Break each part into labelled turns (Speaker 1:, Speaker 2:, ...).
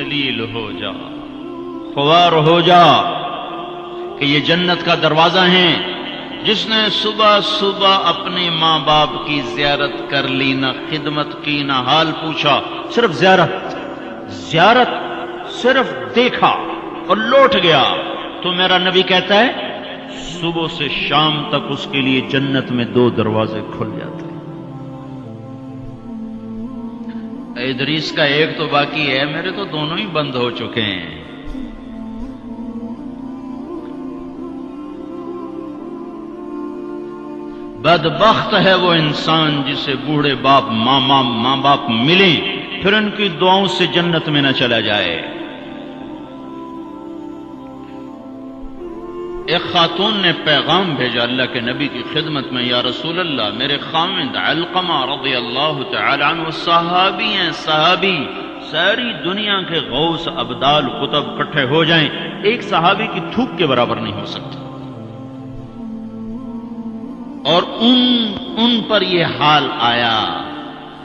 Speaker 1: جلیل ہو جا، خوار ہو جا کہ یہ جنت کا دروازہ ہے۔ جس نے صبح صبح اپنے ماں باپ کی زیارت کر لی، نہ خدمت کی نہ حال پوچھا، صرف زیارت صرف دیکھا اور لوٹ گیا، تو میرا نبی کہتا ہے صبح سے شام تک اس کے لیے جنت میں 2 دروازے کھل جاتے ہیں۔ ادریس کا ایک تو باقی ہے، میرے تو دونوں ہی بند ہو چکے ہیں۔ بدبخت ہے وہ انسان جسے بوڑھے باپ ماں باپ ملیں پھر ان کی دعاؤں سے جنت میں نہ چلا جائے۔ ایک خاتون نے پیغام بھیجا اللہ کے نبی کی خدمت میں، یا رسول اللہ، میرے خاوند علقمہ رضی اللہ تعالی عنہ صحابی ہیں، صحابی، ساری دنیا کے غوث ابدال قطب اکٹھے ہو جائیں، ایک صحابی کی تھوک کے برابر نہیں ہو سکتے۔ اور ان پر یہ حال آیا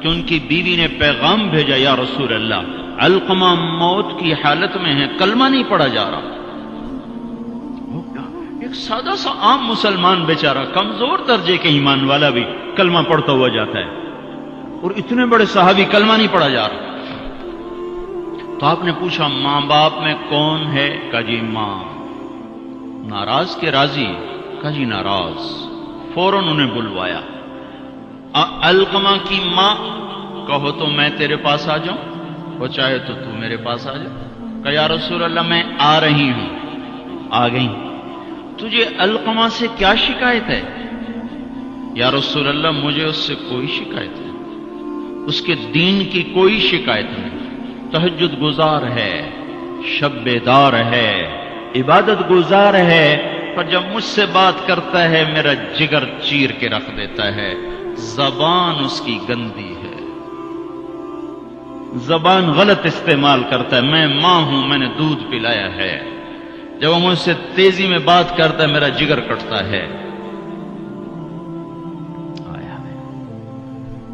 Speaker 1: کہ ان کی بیوی نے پیغام بھیجا، یا رسول اللہ، علقمہ موت کی حالت میں ہے، کلمہ نہیں پڑھا جا رہا۔ ایک سادہ سا عام مسلمان بیچارہ، کمزور درجے کے ایمان والا بھی کلمہ پڑھتا ہوا جاتا ہے، اور اتنے بڑے صحابی کلمہ نہیں پڑھا جا رہا۔ تو آپ نے پوچھا ماں باپ میں کون ہے؟ کہا جی ماں۔ ناراض کے راضی؟ کہا جی ناراض۔ فوراً انہیں بلوایا۔ علقمہ کی ماں، کہو تو میں تیرے پاس آ جاؤں، وہ چاہے تو میرے پاس آ جا۔ کہا یا رسول اللہ میں آ رہی ہوں۔ آ گئی۔ تجھے علقمہ سے کیا شکایت ہے؟ یا رسول اللہ مجھے اس سے کوئی شکایت نہیں، اس کے دین کی کوئی شکایت نہیں، تہجد گزار ہے، شب بیدار ہے، عبادت گزار ہے، پر جب مجھ سے بات کرتا ہے میرا جگر چیر کے رکھ دیتا ہے، زبان اس کی گندی ہے، زبان غلط استعمال کرتا ہے، میں ماں ہوں، میں نے دودھ پلایا ہے، جب وہ مجھ سے تیزی میں بات کرتا ہے میرا جگر کٹتا ہے۔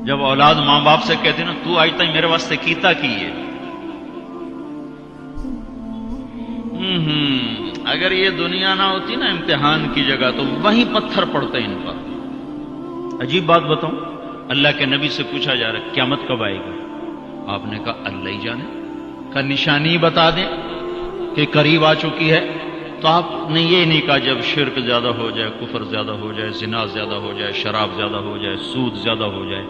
Speaker 1: جب اولاد ماں باپ سے کہتے نا تو آج تک میرے واسطے کیتا کی ہے، اگر یہ دنیا نہ ہوتی نا امتحان کی جگہ تو وہیں پتھر پڑتے ان پر۔ عجیب بات بتاؤں، اللہ کے نبی سے پوچھا جا رہا ہے قیامت کب آئے گی؟ آپ نے کہا اللہ ہی جانے، کا نشانی بتا دیں کہ قریب آ چکی ہے؟ تو آپ نے یہ نہیں کہا جب شرک زیادہ ہو جائے، کفر زیادہ ہو جائے، زنا زیادہ ہو جائے، شراب زیادہ ہو جائے، سود زیادہ ہو جائے۔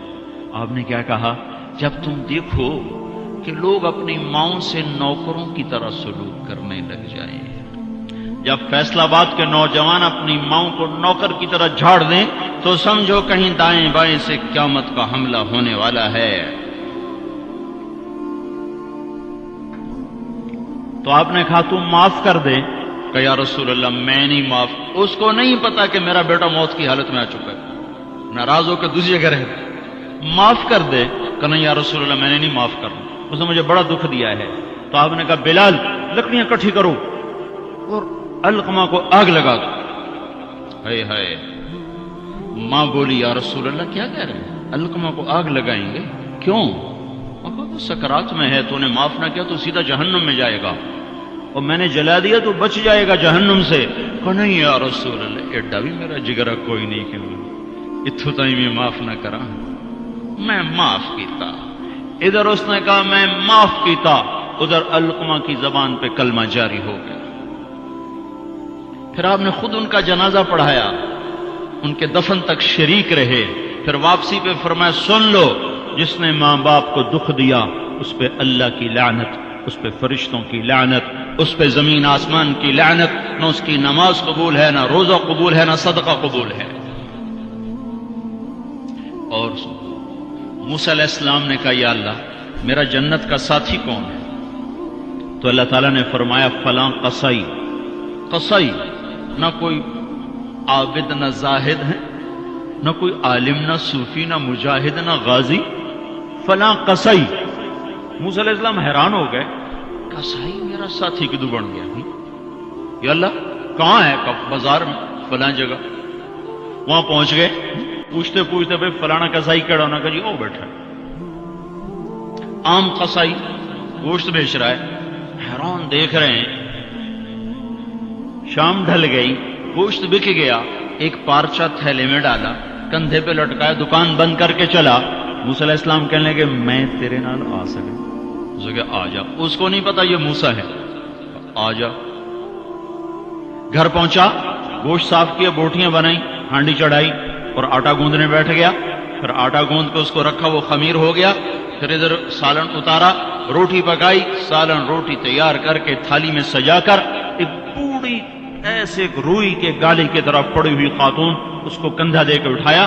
Speaker 1: آپ نے کیا کہا؟ جب تم دیکھو کہ لوگ اپنی ماؤں سے نوکروں کی طرح سلوک کرنے لگ جائیں، جب فیصل آباد کے نوجوان اپنی ماؤں کو نوکر کی طرح جھاڑ دیں تو سمجھو کہیں دائیں بائیں سے قیامت کا حملہ ہونے والا ہے۔ تو آپ نے کہا تم معاف کر دے؟ کہ یا رسول اللہ میں نہیں معاف، اس کو نہیں پتا کہ میرا بیٹا موت کی حالت میں آ چکا ہے، ناراض ہو کے دوسری جگہ رہے، معاف کر دے؟ کہ نہیں یا رسول اللہ میں نے نہیں معاف کرنا، اس نے مجھے بڑا دکھ دیا ہے۔ تو آپ نے کہا بلال لکڑیاں اکٹھی کرو اور علقمہ کو آگ لگا دو۔ ہائے ہائے، ماں بولی یا رسول اللہ کیا کہہ رہے ہیں، علقمہ کو آگ لگائیں گے؟ کیوں؟ وہ سکرات میں ہے، تو نے معاف نہ کیا تو سیدھا جہنم میں جائے گا، اور میں نے جلا دیا تو بچ جائے گا جہنم سے۔ کہ نہیں یا رسول اللہ ایڈا بھی میرا جگرا کوئی نہیں کہ اتھو تائی میں معاف نہ کرا، میں معاف کیتا۔ ادھر اس نے کہا میں معاف کیتا، ادھر علقمہ کی زبان پہ کلمہ جاری ہو گیا۔ پھر آپ نے خود ان کا جنازہ پڑھایا، ان کے دفن تک شریک رہے، پھر واپسی پہ فرمایا سن لو، جس نے ماں باپ کو دکھ دیا اس پہ اللہ کی لعنت، اس پہ فرشتوں کی لعنت، اس پہ زمین آسمان کی لعنت، نہ اس کی نماز قبول ہے، نہ روزہ قبول ہے، نہ صدقہ قبول ہے۔ اور موسیٰ علیہ السلام نے کہا یا اللہ میرا جنت کا ساتھی کون ہے؟ تو اللہ تعالیٰ نے فرمایا فلاں قصائی۔ قصائی نہ کوئی عابد نہ زاہد ہے، نہ کوئی عالم نہ صوفی نہ مجاہد نہ غازی، فلاں قصائی۔ موسیٰ علیہ السلام حیران ہو گئے، قصائی میرا ساتھی کدو بن گیا؟ یا اللہ کہاں ہے؟ بازار میں فلاں جگہ۔ وہاں پہنچ گئے، پوچھتے پوچھتے بھائی فلانا قصائی کہڑا ہونا؟ کہ جی او بیٹھا ہے۔ عام قصائی گوشت بیچ رہا ہے، حیران دیکھ رہے ہیں. شام ڈھل گئی, گوشت بک گیا, ایک پارچہ تھیلے میں ڈالا, کندھے پہ لٹکایا, دکان بند کر کے چلا. موسیٰ علیہ السلام کہنے لگے میں تیرے نال آ سکے؟ اس کہ آ جا. اس کو نہیں پتا یہ موسیٰ ہے. آ جا. گھر پہنچا, گوشت صاف کیا, بوٹیاں بنائی, ہانڈی چڑھائی اور آٹا گوندنے بیٹھ گیا. پھر آٹا گوند کے اس کو رکھا, وہ خمیر ہو گیا. پھر ادھر سالن اتارا, روٹی پکائی, سالن روٹی تیار کر کے تھالی میں سجا کر ایک بوڑھی ایسے ایک روئی کے گالی کی طرف پڑی ہوئی خاتون, اس کو کندھا دے کے اٹھایا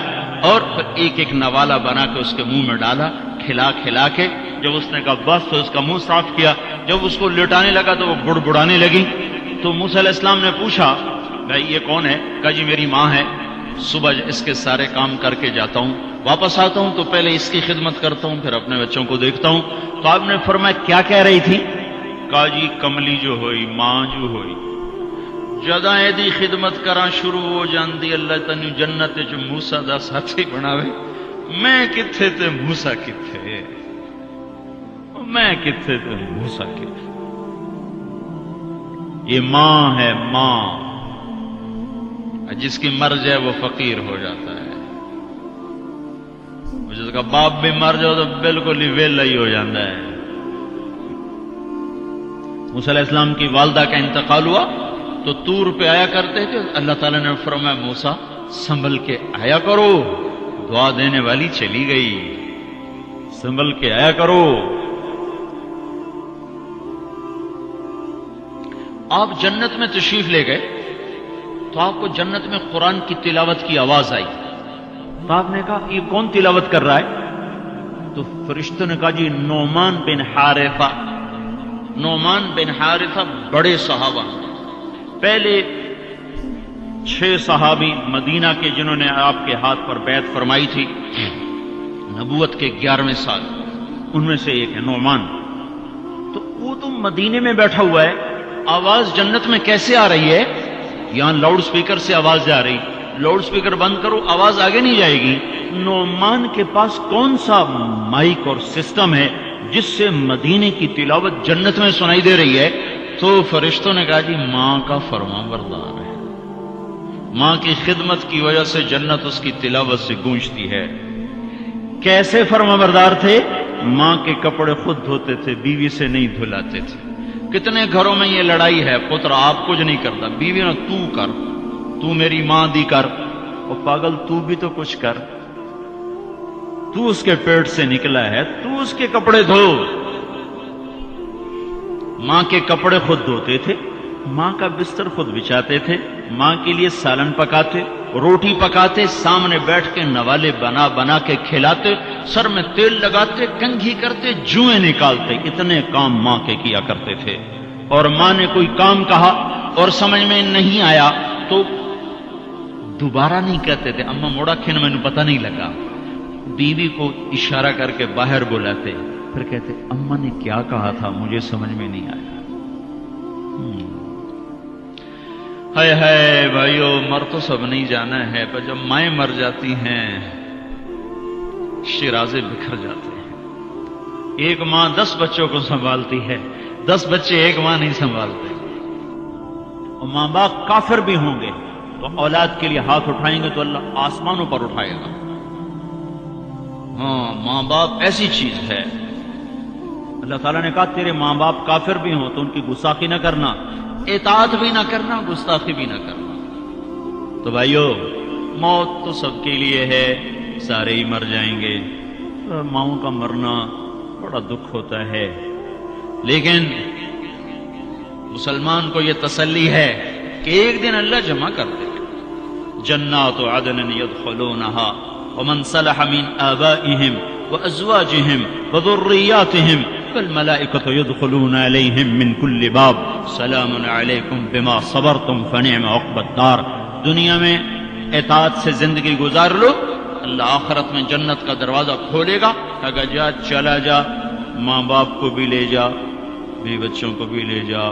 Speaker 1: اور پھر ایک ایک نوالا بنا کے اس کے منہ میں ڈالا, کھلا کھلا کے. جب اس نے کہا بس تو اس کا منہ صاف کیا. جب اس کو لٹانے لگا تو وہ بڑبڑانے لگی. تو موسیٰ علیہ السلام نے پوچھا بھائی یہ کون ہے؟ کہا جی میری ماں ہے, صبح اس کے سارے کام کر کے جاتا ہوں, واپس آتا ہوں تو پہلے اس کی خدمت کرتا ہوں, پھر اپنے بچوں کو دیکھتا ہوں. تو آپ نے فرمایا کیا کہہ رہی تھی؟ کہا جی کملی جو ہوئی, ماں جو ہوئی, جدا ایدی خدمت کرا شروع ہو جاندی, اللہ تنو جنت جو موسیٰ دا ساتھی بناوے. میں کتھے تے موسیٰ کتھے, میں کتھے تے موسیٰ کتھے. یہ ماں ہے, ماں. جس کی مر جائے وہ فقیر ہو جاتا ہے, جس کا باپ بھی مر جائے تو بالکل ہی ویلا ہی ہو جاتا ہے. موسیٰ علیہ السلام کی والدہ کا انتقال ہوا تو طور پہ آیا کرتے تھے. اللہ تعالیٰ نے فرمایا موسیٰ سنبھل کے آیا کرو, دعا دینے والی چلی گئی, سنبھل کے آیا کرو. آپ جنت میں تشریف لے گئے تو آپ کو جنت میں قرآن کی تلاوت کی آواز آئی. تو آپ نے کہا یہ کون تلاوت کر رہا ہے؟ تو فرشتوں نے کہا جی نعمان بن حارثہ. نعمان بن حارثہ بڑے صحابہ, پہلے 6 صحابی مدینہ کے جنہوں نے آپ کے ہاتھ پر بیعت فرمائی تھی نبوت کے 11ویں سال, ان میں سے ایک ہے نعمان. تو وہ تو مدینے میں بیٹھا ہوا ہے, آواز جنت میں کیسے آ رہی ہے؟ یہاں لاؤڈ سپیکر سے آواز جا رہی, لاؤڈ سپیکر بند کرو آواز آگے نہیں جائے گی. نعمان کے پاس کون سا مائک اور سسٹم ہے جس سے مدینے کی تلاوت جنت میں سنائی دے رہی ہے؟ تو فرشتوں نے کہا جی ماں کا فرما بردار ہے, ماں کی خدمت کی وجہ سے جنت اس کی تلاوت سے گونجتی ہے. کیسے فرما بردار تھے؟ ماں کے کپڑے خود دھوتے تھے, بیوی سے نہیں دھلاتے تھے. کتنے گھروں میں یہ لڑائی ہے, پتر آپ کچھ نہیں کرتا, بیوی نے تو کر, تو میری ماں دی کر. اور پاگل تو بھی تو کچھ کر, تو اس کے پیٹ سے نکلا ہے, تو اس کے کپڑے دھو. ماں کے کپڑے خود دھوتے تھے, ماں کا بستر خود بچھاتے تھے, ماں کے لیے سالن پکاتے, روٹی پکاتے, سامنے بیٹھ کے نوالے بنا بنا کے کھلاتے, سر میں تیل لگاتے, کنگھی کرتے, جوئیں نکالتے. اتنے کام ماں کے کیا کرتے تھے. اور ماں نے کوئی کام کہا اور سمجھ میں نہیں آیا تو دوبارہ نہیں کہتے تھے اماں موڑا کھن میں نے پتہ نہیں لگا. بیوی کو اشارہ کر کے باہر بلاتے, پھر کہتے اماں نے کیا کہا تھا مجھے سمجھ میں نہیں آیا. ہائے ہائے بھائیو, مر تو سب نہیں جانا ہے, پر جب مائیں مر جاتی ہیں شیرازے بکھر جاتے ہیں. ایک ماں 10 بچوں کو سنبھالتی ہے, 10 بچے ایک ماں نہیں سنبھالتے. اور ماں باپ کافر بھی ہوں گے تو اولاد کے لیے ہاتھ اٹھائیں گے تو اللہ آسمانوں پر اٹھائے گا. ہاں, ماں باپ ایسی چیز ہے. اللہ تعالیٰ نے کہا تیرے ماں باپ کافر بھی ہوں تو ان کی گستاخی نہ کرنا, اطاعت بھی نہ کرنا, گستاخی بھی نہ کرنا. تو بھائیو موت تو سب کے لیے ہے, سارے ہی مر جائیں گے. ماؤں کا مرنا بڑا دکھ ہوتا ہے, لیکن مسلمان کو یہ تسلی ہے کہ ایک دن اللہ جمع کر دے گا. جنات عدن يدخلونها ومن صلح من آبائهم وأزواجهم وذرياتهم والملائكة يدخلون عليهم من كل باب سلام عليكم بما صبرتم فنعم عقبى الدار. دنیا میں اطاعت سے زندگی گزار لو, اللہ آخرت میں جنت کا دروازہ کھولے گا. اگر جا چلا جا, ماں باپ کو بھی لے جا, بیوی بچوں کو بھی لے جا.